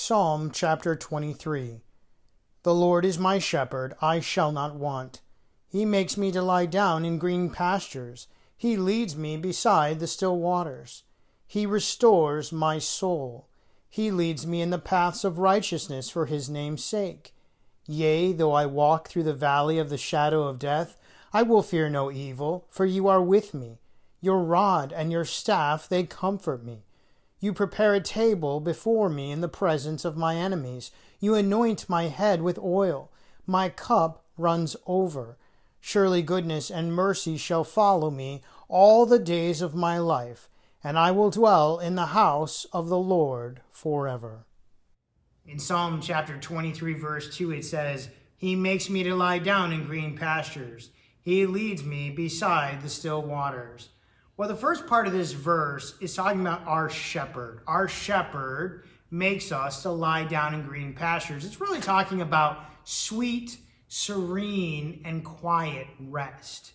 Psalm chapter 23. The Lord is my shepherd, I shall not want. He makes me to lie down in green pastures. He leads me beside the still waters. He restores my soul. He leads me in the paths of righteousness for his name's sake. Yea, though I walk through the valley of the shadow of death, I will fear no evil, for you are with me. Your rod and your staff, they comfort me. You prepare a table before me in the presence of my enemies. You anoint my head with oil. My cup runs over. Surely goodness and mercy shall follow me all the days of my life, and I will dwell in the house of the Lord forever. In Psalm chapter 23, verse 2, it says, He makes me to lie down in green pastures. He leads me beside the still waters. Well, the first part of this verse is talking about our shepherd. Our shepherd makes us to lie down in green pastures. It's really talking about sweet, serene, and quiet rest.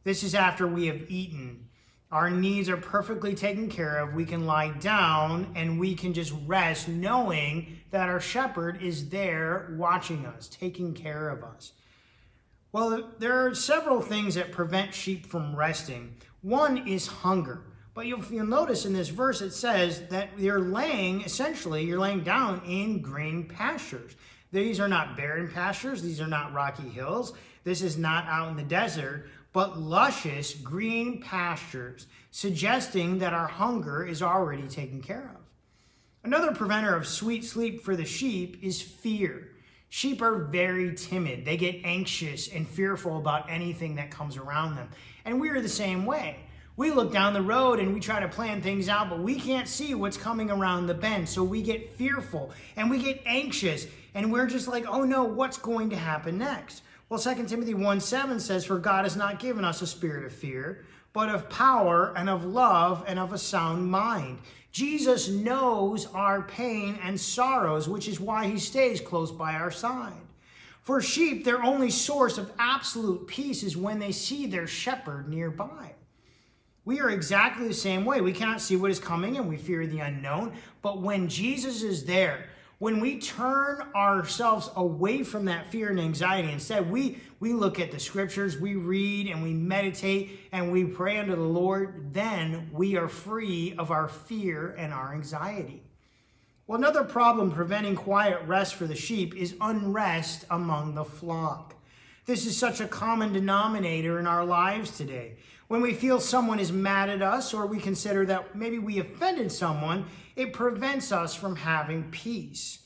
This is after we have eaten. Our needs are perfectly taken care of. We can lie down and we can just rest knowing that our shepherd is there watching us, taking care of us. Well, there are several things that prevent sheep from resting. One is hunger. But you'll notice in this verse it says that you're laying down in green pastures. These are not barren pastures. These are not rocky hills. This is not out in the desert, but luscious green pastures, suggesting that our hunger is already taken care of. Another preventer of sweet sleep for the sheep is fear. Sheep are very timid. They get anxious and fearful about anything that comes around them. And we are the same way. We look down the road and we try to plan things out, but we can't see what's coming around the bend. So we get fearful and we get anxious and we're just like, oh no, what's going to happen next? Well, 2 Timothy 1:7 says, For God has not given us a spirit of fear, but of power and of love and of a sound mind. Jesus knows our pain and sorrows, which is why he stays close by our side. For sheep, their only source of absolute peace is when they see their shepherd nearby. We are exactly the same way. We cannot see what is coming and we fear the unknown. But when Jesus is there, when we turn ourselves away from that fear and anxiety, instead we look at the scriptures, we read and we meditate and we pray unto the Lord, then we are free of our fear and our anxiety. Well, another problem preventing quiet rest for the sheep is unrest among the flock. This is such a common denominator in our lives today. When we feel someone is mad at us or we consider that maybe we offended someone, it prevents us from having peace.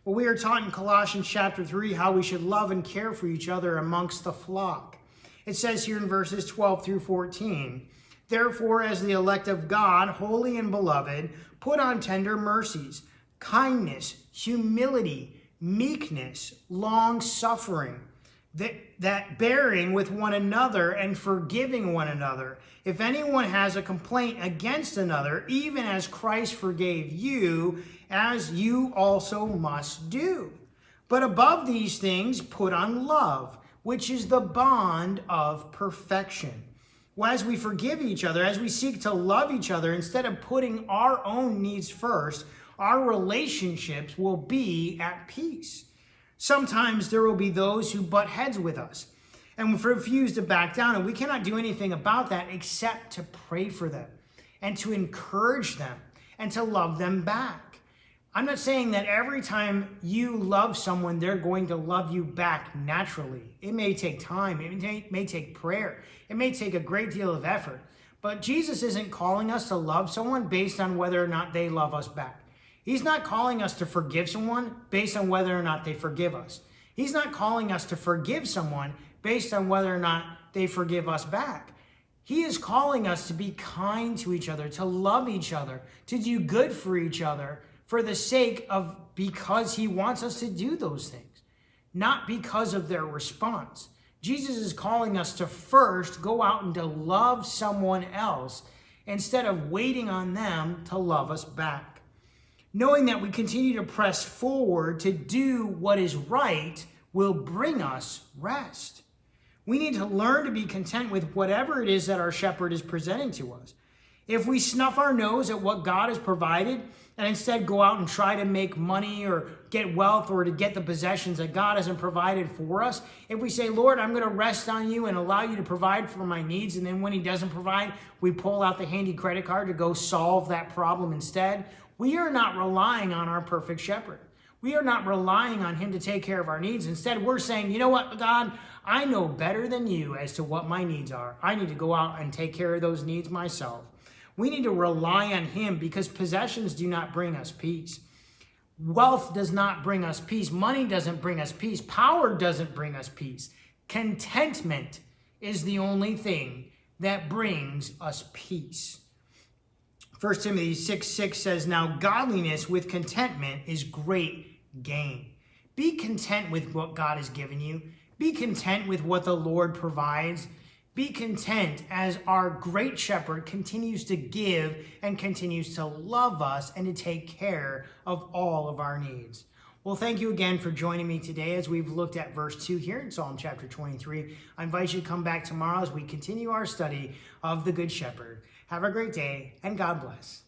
Well, we are taught in Colossians chapter 3 how we should love and care for each other amongst the flock. It says here in verses 12 through 14, Therefore, as the elect of God, holy and beloved, put on tender mercies, kindness, humility, meekness, long-suffering, that bearing with one another and forgiving one another. If anyone has a complaint against another, even as Christ forgave you, as you also must do. But above these things, put on love, which is the bond of perfection. Well, as we forgive each other, as we seek to love each other, instead of putting our own needs first, our relationships will be at peace. Sometimes there will be those who butt heads with us and refuse to back down, and we cannot do anything about that except to pray for them and to encourage them and to love them back. I'm not saying that every time you love someone, they're going to love you back naturally. It may take time. It may take prayer. It may take a great deal of effort. But Jesus isn't calling us to love someone based on whether or not they love us back. He's not calling us to forgive someone based on whether or not they forgive us. He's not calling us to forgive someone based on whether or not they forgive us back. He is calling us to be kind to each other, to love each other, to do good for each other for the sake of because he wants us to do those things, not because of their response. Jesus is calling us to first go out and to love someone else instead of waiting on them to love us back. Knowing that we continue to press forward to do what is right will bring us rest. We need to learn to be content with whatever it is that our shepherd is presenting to us. If we snuff our nose at what God has provided and instead go out and try to make money or get wealth or to get the possessions that God hasn't provided for us, if we say, Lord, I'm going to rest on you and allow you to provide for my needs, and then when he doesn't provide, we pull out the handy credit card to go solve that problem instead, we are not relying on our perfect shepherd. We are not relying on him to take care of our needs. Instead, we're saying, you know what, God, I know better than you as to what my needs are. I need to go out and take care of those needs myself. We need to rely on him because possessions do not bring us peace. Wealth does not bring us peace. Money doesn't bring us peace. Power doesn't bring us peace. Contentment is the only thing that brings us peace. 1 Timothy 6:6 says, now godliness with contentment is great gain. Be content with what God has given you. Be content with what the Lord provides. Be content as our great shepherd continues to give and continues to love us and to take care of all of our needs. Well, thank you again for joining me today as we've looked at verse 2 here in Psalm chapter 23. I invite you to come back tomorrow as we continue our study of the Good Shepherd. Have a great day and God bless.